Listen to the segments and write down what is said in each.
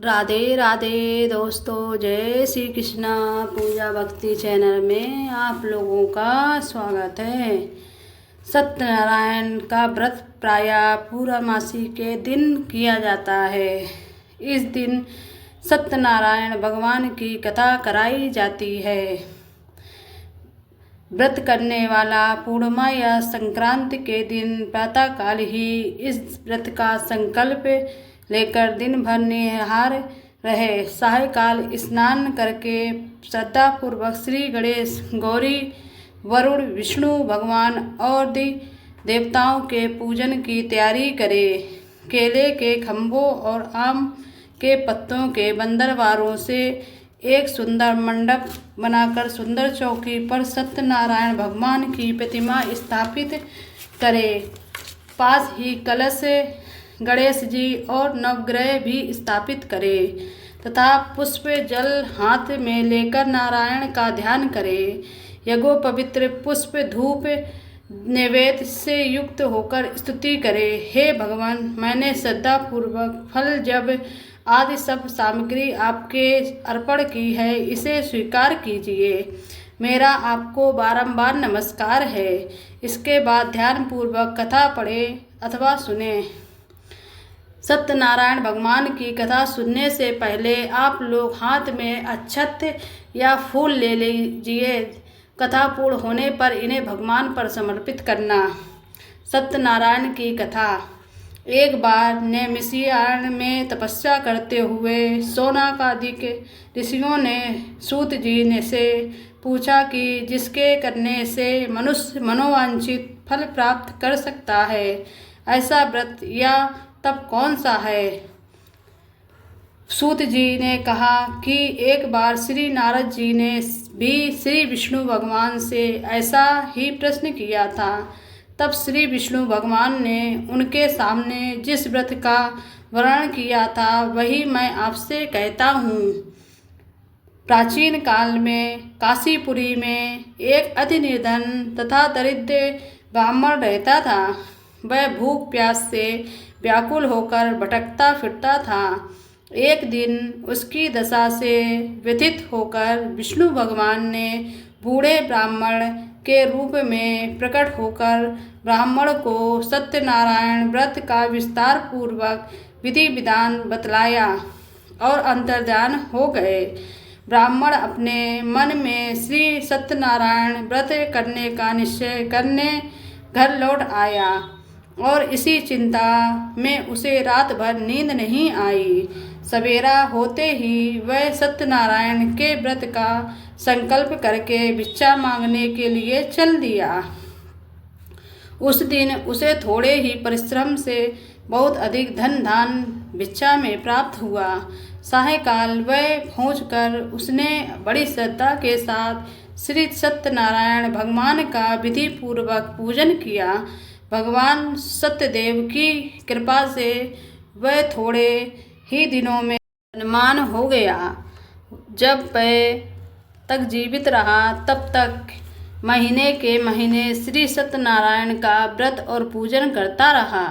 राधे राधे दोस्तों, जय श्री कृष्णा। पूजा भक्ति चैनल में आप लोगों का स्वागत है। सत्यनारायण का व्रत प्रायः पूर्णमासी के दिन किया जाता है। इस दिन सत्यनारायण भगवान की कथा कराई जाती है। व्रत करने वाला पूर्णिमा या संक्रांति के दिन प्रातःकाल ही इस व्रत का संकल्प लेकर दिन भर निहार रहे। सायंकाल स्नान करके श्रद्धापूर्वक श्री गणेश, गौरी, वरुण, विष्णु भगवान और देवताओं के पूजन की तैयारी करें। केले के खम्भों और आम के पत्तों के बंदरवारों से एक सुंदर मंडप बनाकर सुंदर चौकी पर सत्यनारायण भगवान की प्रतिमा स्थापित करें। पास ही कलश, गणेश जी और नवग्रह भी स्थापित करें तथा पुष्प जल हाथ में लेकर नारायण का ध्यान करें। यज्ञोपवित्र पुष्प धूप नैवेद्य से युक्त होकर स्तुति करें। हे भगवान, मैंने श्रद्धापूर्वक फल, जब आदि सब सामग्री आपके अर्पण की है, इसे स्वीकार कीजिए। मेरा आपको बारंबार नमस्कार है। इसके बाद ध्यानपूर्वक कथा पढ़ें अथवा सुने। सत्यनारायण भगवान की कथा सुनने से पहले आप लोग हाथ में अक्षत या फूल ले लीजिए। कथा पूर्ण होने पर इन्हें भगवान पर समर्पित करना। सत्यनारायण की कथा। एक बार नैमिषारण्य में तपस्या करते हुए शौनकादिक ऋषियों ने सूत जी से पूछा कि जिसके करने से मनुष्य मनोवांछित फल प्राप्त कर सकता है, ऐसा व्रत या तब कौन सा है। सूत जी ने कहा कि एक बार श्री नारद जी ने भी श्री विष्णु भगवान से ऐसा ही प्रश्न किया था। तब श्री विष्णु भगवान ने उनके सामने जिस व्रत का वर्णन किया था, वही मैं आपसे कहता हूँ। प्राचीन काल में काशीपुरी में एक अति निर्धन तथा दरिद्र ब्राह्मण रहता था। वह भूख प्यास से व्याकुल होकर भटकता फिरता था। एक दिन उसकी दशा से व्यथित होकर विष्णु भगवान ने बूढ़े ब्राह्मण के रूप में प्रकट होकर ब्राह्मण को सत्यनारायण व्रत का विस्तार पूर्वक विधि विधान बतलाया और अंतर्ध्यान हो गए। ब्राह्मण अपने मन में श्री सत्यनारायण व्रत करने का निश्चय करने घर लौट आया और इसी चिंता में उसे रात भर नींद नहीं आई। सवेरा होते ही वह सत्यनारायण के व्रत का संकल्प करके भिक्षा मांगने के लिए चल दिया। उस दिन उसे थोड़े ही परिश्रम से बहुत अधिक धन धान भिक्षा में प्राप्त हुआ। सायंकाल वह पहुंचकर उसने बड़ी श्रद्धा के साथ श्री सत्यनारायण भगवान का विधि पूर्वक पूजन किया। भगवान सत्यदेव की कृपा से वह थोड़े ही दिनों में धनवान हो गया। जब वह तक जीवित रहा, तब तक महीने के महीने श्री सत्यनारायण का व्रत और पूजन करता रहा।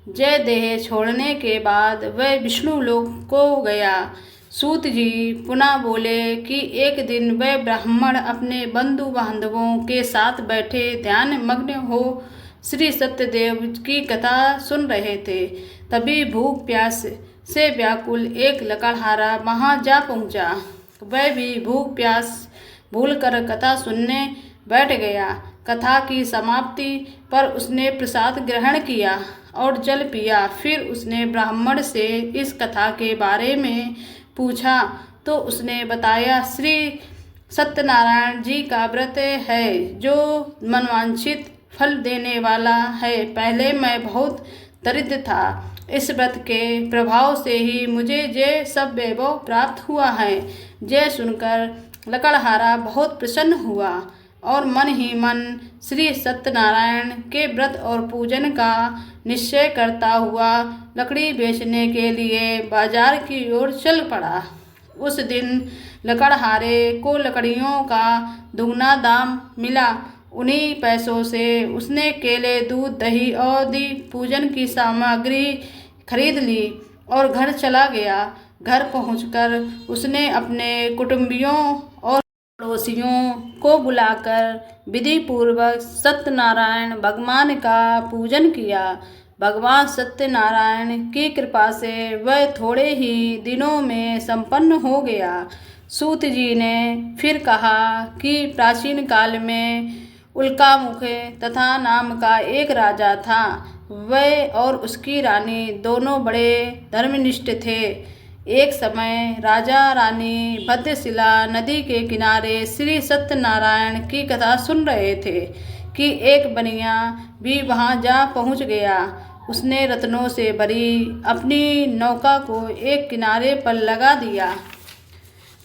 जय देह छोड़ने के बाद वह विष्णु लोक को गया। सूत जी पुनः बोले कि एक दिन वह ब्राह्मण अपने बंधु बांधवों के साथ बैठे ध्यान मग्न हो श्री सत्यदेव की कथा सुन रहे थे। तभी भूख प्यास से व्याकुल एक लकड़हारा वहाँ जा पहुँचा। वह भी भूख प्यास भूलकर कथा सुनने बैठ गया। कथा की समाप्ति पर उसने प्रसाद ग्रहण किया और जल पिया। फिर उसने ब्राह्मण से इस कथा के बारे में पूछा तो उसने बताया, श्री सत्यनारायण जी का व्रत है जो मनवांछित फल देने वाला है। पहले मैं बहुत दरिद्र था। इस व्रत के प्रभाव से ही मुझे ये सब वैभव प्राप्त हुआ है। यह सुनकर लकड़हारा बहुत प्रसन्न हुआ और मन ही मन श्री सत्यनारायण के व्रत और पूजन का निश्चय करता हुआ लकड़ी बेचने के लिए बाजार की ओर चल पड़ा। उस दिन लकड़हारे को लकड़ियों का दुगना दाम मिला। उन्हीं पैसों से उसने केले, दूध, दही और पूजन की सामग्री खरीद ली और घर चला गया। घर पहुंचकर उसने अपने कुटुंबियों और पड़ोसियों को बुलाकर विधि पूर्वक सत्यनारायण भगवान का पूजन किया। भगवान सत्यनारायण की कृपा से वह थोड़े ही दिनों में संपन्न हो गया। सूत जी ने फिर कहा कि प्राचीन काल में उल्कामुख तथा नाम का एक राजा था। वह और उसकी रानी दोनों बड़े धर्मनिष्ठ थे। एक समय राजा रानी भद्रशिला नदी के किनारे श्री सत्यनारायण की कथा सुन रहे थे कि एक बनिया भी वहां जा पहुंच गया। उसने रत्नों से भरी अपनी नौका को एक किनारे पर लगा दिया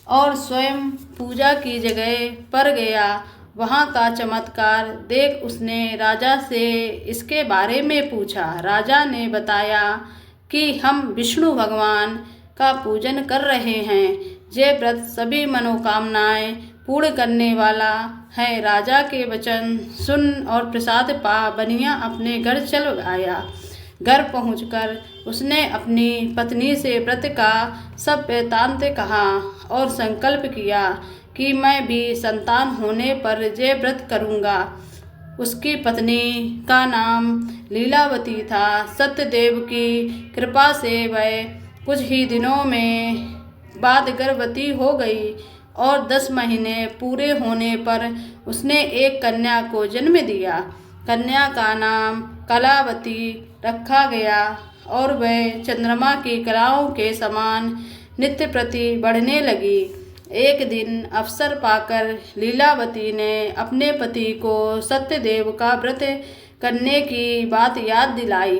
और स्वयं पूजा की जगह पर गया। वहाँ का चमत्कार देख उसने राजा से इसके बारे में पूछा। राजा ने बताया कि हम विष्णु भगवान का पूजन कर रहे हैं। यह व्रत सभी मनोकामनाएं पूर्ण करने वाला है। राजा के वचन सुन और प्रसाद पा बनिया अपने घर चल आया। घर पहुंचकर उसने अपनी पत्नी से व्रत का सब वृत्तांत कहा और संकल्प किया कि मैं भी संतान होने पर ये व्रत करूँगा। उसकी पत्नी का नाम लीलावती था। सत्यदेव की कृपा से वह कुछ ही दिनों में बाद गर्भवती हो गई और 10 महीने पूरे होने पर उसने एक कन्या को जन्म दिया। कन्या का नाम कलावती रखा गया और वह चंद्रमा की कलाओं के समान नित्य प्रति बढ़ने लगी। एक दिन अवसर पाकर लीलावती ने अपने पति को सत्यदेव का व्रत करने की बात याद दिलाई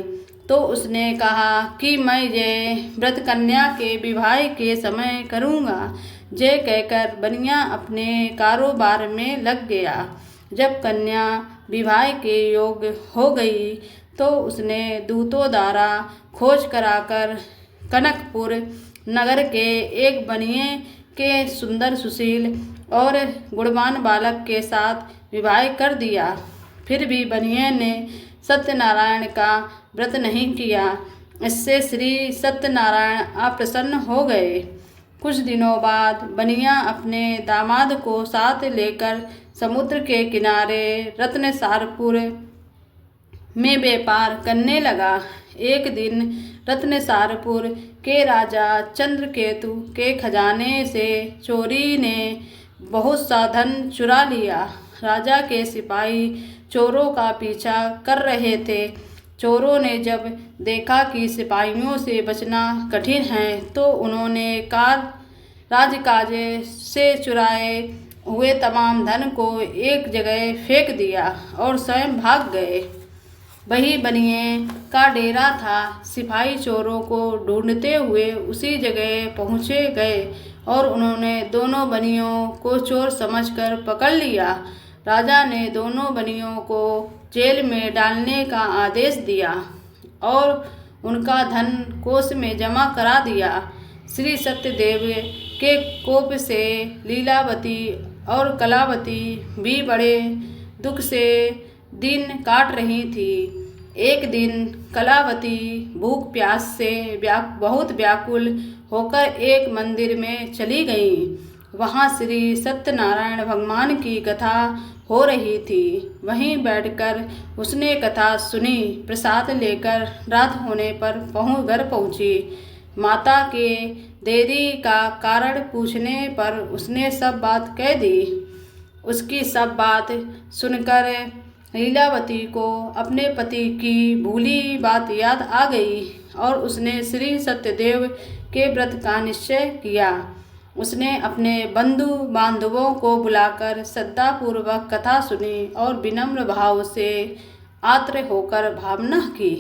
तो उसने कहा कि मैं ये व्रत कन्या के विवाह के समय करूँगा। ये कहकर बनिया अपने कारोबार में लग गया। जब कन्या विवाह के योग्य हो गई तो उसने दूतों द्वारा खोज कराकर कनकपुर नगर के एक बनिए के सुंदर सुशील और गुणवान बालक के साथ विवाह कर दिया। फिर भी बनिए ने सत्यनारायण का व्रत नहीं किया। इससे श्री सत्यनारायण अप्रसन्न हो गए। कुछ दिनों बाद बनिया अपने दामाद को साथ लेकर समुद्र के किनारे रत्नसारपुर में व्यापार करने लगा। एक दिन रत्नसारपुर के राजा चंद्रकेतु के खजाने से चोरी ने बहुत सा धन चुरा लिया। राजा के सिपाही चोरों का पीछा कर रहे थे। चोरों ने जब देखा कि सिपाहियों से बचना कठिन है तो उन्होंने राजकाज से चुराए हुए तमाम धन को एक जगह फेंक दिया और स्वयं भाग गए। वही बनिए का डेरा था। सिपाही चोरों को ढूंढते हुए उसी जगह पहुँचे गए और उन्होंने दोनों बनियों को चोर समझकर पकड़ लिया। राजा ने दोनों बनियों को जेल में डालने का आदेश दिया और उनका धन कोष में जमा करा दिया। श्री सत्यदेव के कोप से लीलावती और कलावती भी बड़े दुख से दिन काट रही थी। एक दिन कलावती भूख प्यास से बहुत व्याकुल होकर एक मंदिर में चली गई। वहाँ श्री सत्यनारायण भगवान की कथा हो रही थी। वहीं बैठकर उसने कथा सुनी। प्रसाद लेकर रात होने पर घर पहुँची। माता के देरी का कारण पूछने पर उसने सब बात कह दी। उसकी सब बात सुनकर लीलावती को अपने पति की भूली बात याद आ गई और उसने श्री सत्यदेव के व्रत का निश्चय किया। उसने अपने बंधु बांधवों को बुलाकर श्रद्धापूर्वक कथा सुनी और विनम्र भाव से आर्द्र होकर भावना की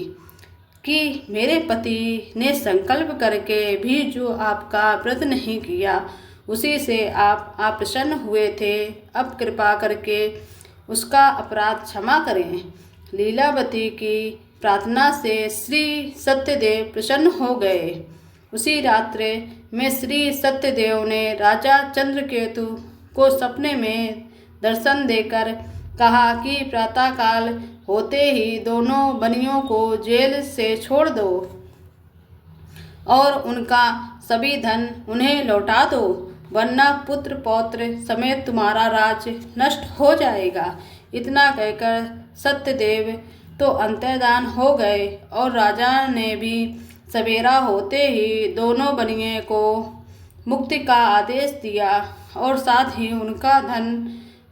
कि मेरे पति ने संकल्प करके भी जो आपका व्रत नहीं किया उसी से आप अप्रसन्न हुए थे। अब कृपा करके उसका अपराध क्षमा करें। लीलावती की प्रार्थना से श्री सत्यदेव प्रसन्न हो गए। उसी रात्रि में श्री सत्यदेव ने राजा चंद्रकेतु को सपने में दर्शन देकर कहा कि प्रातःकाल होते ही दोनों बनियों को जेल से छोड़ दो। और उनका सभी धन उन्हें लौटा दो, वरना पुत्र पौत्र समेत तुम्हारा राज्य नष्ट हो जाएगा। इतना कहकर सत्यदेव तो अंतर्धान हो गए और राजा ने भी सवेरा होते ही दोनों बनिए को मुक्ति का आदेश दिया और साथ ही उनका धन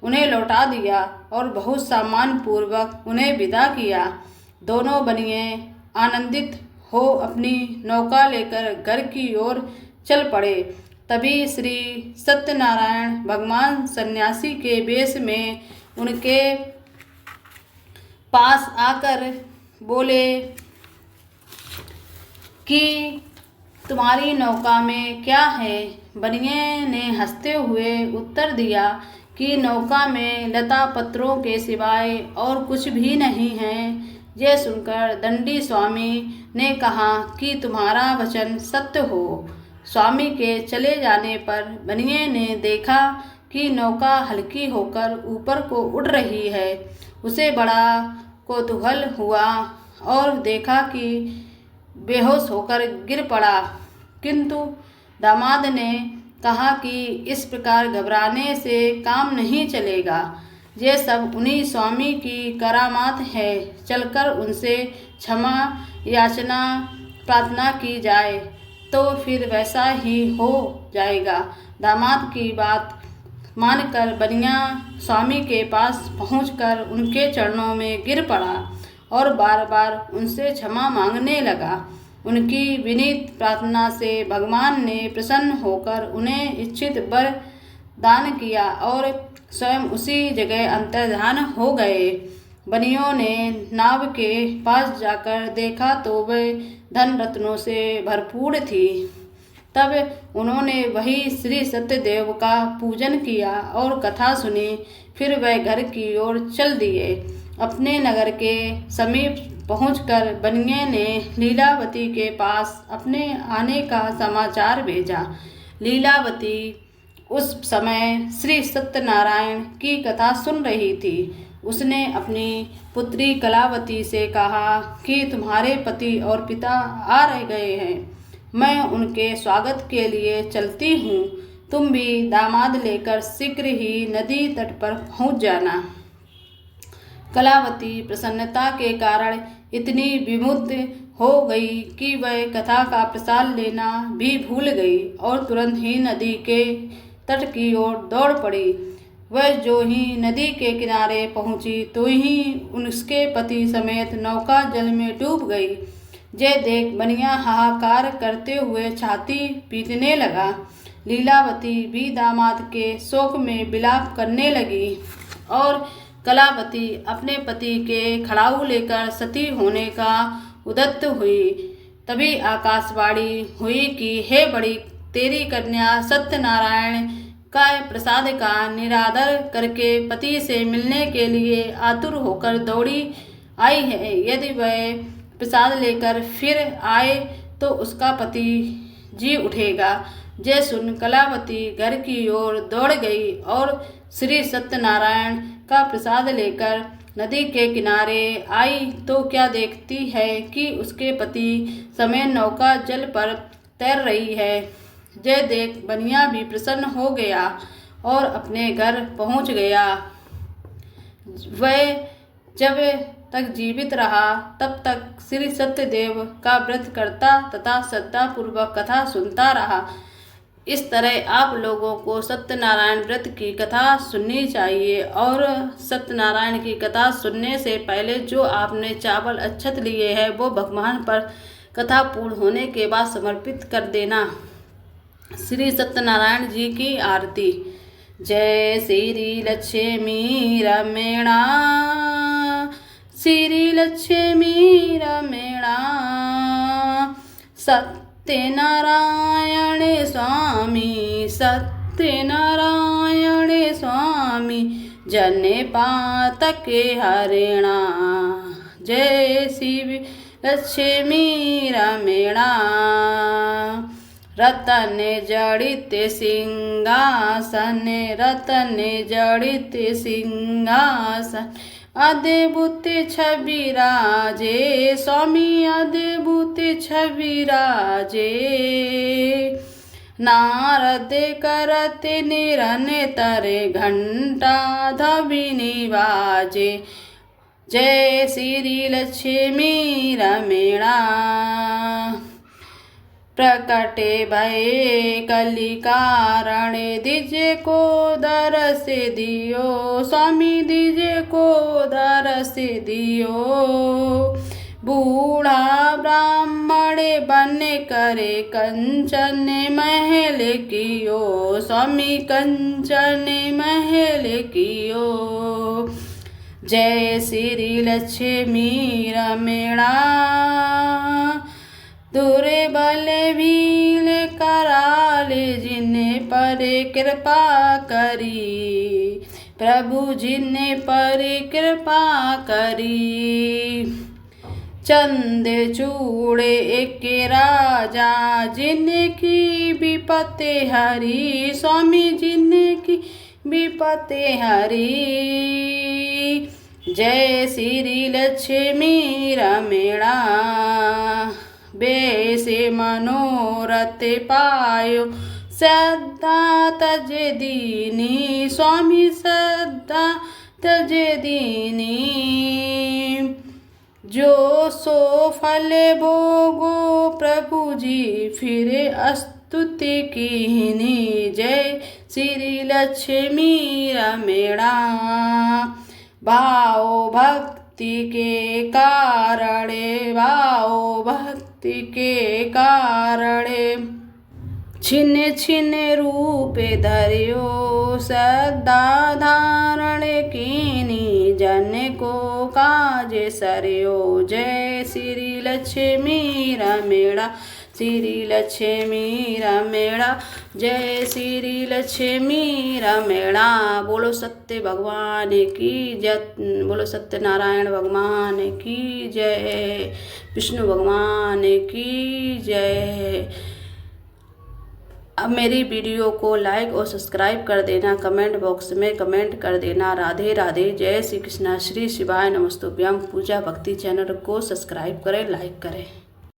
उन्हें लौटा दिया और बहुत सम्मान पूर्वक उन्हें विदा किया। दोनों बनिए आनंदित हो अपनी नौका लेकर घर की ओर चल पड़े। तभी श्री सत्यनारायण भगवान सन्यासी के वेश में उनके पास आकर बोले कि तुम्हारी नौका में क्या है? बनिए ने हंसते हुए उत्तर दिया कि नौका में लता पत्रों के सिवाय और कुछ भी नहीं है। यह सुनकर दंडी स्वामी ने कहा कि तुम्हारा वचन सत्य हो। स्वामी के चले जाने पर बनिए ने देखा कि नौका हल्की होकर ऊपर को उड़ रही है। उसे बड़ा कौतूहल हुआ और देखा कि बेहोश होकर गिर पड़ा, किंतु दामाद ने कहा कि इस प्रकार घबराने से काम नहीं चलेगा। ये सब उन्हीं स्वामी की करामात है। चलकर उनसे क्षमा याचना प्रार्थना की जाए तो फिर वैसा ही हो जाएगा। दामाद की बात मानकर बनिया स्वामी के पास पहुंचकर उनके चरणों में गिर पड़ा और बार बार उनसे क्षमा मांगने लगा। उनकी विनीत प्रार्थना से भगवान ने प्रसन्न होकर उन्हें इच्छित वर दान किया और स्वयं उसी जगह अंतर्धान हो गए। बनियों ने नाव के पास जाकर देखा तो वह धन रत्नों से भरपूर थी। तब उन्होंने वही श्री सत्यदेव का पूजन किया और कथा सुनी। फिर वह घर की ओर चल दिए। अपने नगर के समीप पहुंचकर बनिए ने लीलावती के पास अपने आने का समाचार भेजा। लीलावती उस समय श्री सत्यनारायण की कथा सुन रही थी। उसने अपनी पुत्री कलावती से कहा कि तुम्हारे पति और पिता आ रह गए हैं। मैं उनके स्वागत के लिए चलती हूँ। तुम भी दामाद लेकर शीघ्र ही नदी तट पर पहुँच जाना। कलावती प्रसन्नता के कारण इतनी विमुग्ध हो गई कि वह कथा का प्रसाद लेना भी भूल गई और तुरंत ही नदी के तट की ओर दौड़ पड़ी। वह जो ही नदी के किनारे पहुंची तो ही उसके पति समेत नौका जल में डूब गई। ये देख बनिया हाहाकार करते हुए छाती पीटने लगा। लीलावती भी दामाद के शोक में विलाप करने लगी और कलावती अपने पति के खड़ाऊ लेकर सती होने का उद्यत हुई। तभी आकाशवाणी हुई कि हे बड़ी, तेरी कन्या सत्यनारायण का प्रसाद का निरादर करके पति से मिलने के लिए आतुर होकर दौड़ी आई है। यदि वह प्रसाद लेकर फिर आए तो उसका पति जी उठेगा। यह सुन कलावती घर की ओर दौड़ गई और श्री सत्यनारायण का प्रसाद लेकर नदी के किनारे आई तो क्या देखती है कि उसके पति समेत नौका जल पर तैर रही है। यह देख बनिया भी प्रसन्न हो गया और अपने घर पहुंच गया। वह जब तक जीवित रहा तब तक श्री सत्यदेव का व्रत करता तथा श्रद्धापूर्वक कथा सुनता रहा। इस तरह आप लोगों को सत्यनारायण व्रत की कथा सुननी चाहिए और सत्यनारायण की कथा सुनने से पहले जो आपने चावल अक्षत लिए हैं वो भगवान पर कथा पूर्ण होने के बाद समर्पित कर देना। श्री सत्यनारायण जी की आरती। जय श्री लक्ष्मी रमेणा, श्री लक्ष्मी रमेणा, सत्यनारायण स्वामी, सत्यनारायण स्वामी, जने पातक हरिणा। जय शिव लक्ष्मी रमेणा, रतन जड़ित सिंहासन, रतन जड़ित सिंहासन, अद्भुत छवि राजे, स्वामी अद्भुत छवि राजे। नारद करते निरंतर घंटा धविनी बाजे। जय श्री लक्ष्मी रमणा। प्रकटे भये कलि कारण, दीजे को दरस दियो, स्वामी दीजे को दरस दियो। बूढ़ा ब्राह्मण बन करे कंचन महल कियो, स्वामी कंचन महल कियो। जय श्री लक्ष्मी रमणा। दुर्बल भील कराल जिन पर कृपा करी, प्रभु जिन पर कृपा करी। चंद चूड़े एक राजा, जिनकी विपत्ति हरी, स्वामी जिनकी विपत्ति हरी। जय श्री लक्ष्मी रमणा। बेसे मनोरथ पायो, श्रद्धा तज दीनी, स्वामी श्रद्धा तज दीनी। जो सो फल भोगो, प्रभु जी फिर स्तुति कीनी। जय श्री लक्ष्मी रमणा। भाव भक्ति के कारण, भाव भक्ति के कारण, छिन छिन रूप धरियो, सदा धारण कीनी, जन को काज सरयो। जय श्री लक्ष्मी रमणा, श्री लक्ष्मी रमणा। जय श्री लक्ष्मी रमणा। बोलो सत्य भगवान की जय, बोलो सत्यनारायण भगवान की जय, विष्णु भगवान की जय। अब मेरी वीडियो को लाइक और सब्सक्राइब कर देना, कमेंट बॉक्स में कमेंट कर देना। राधे राधे, जय श्री कृष्णा, श्री शिवाय नमस्तुभ्यम। पूजा भक्ति चैनल को सब्सक्राइब करें, लाइक करें।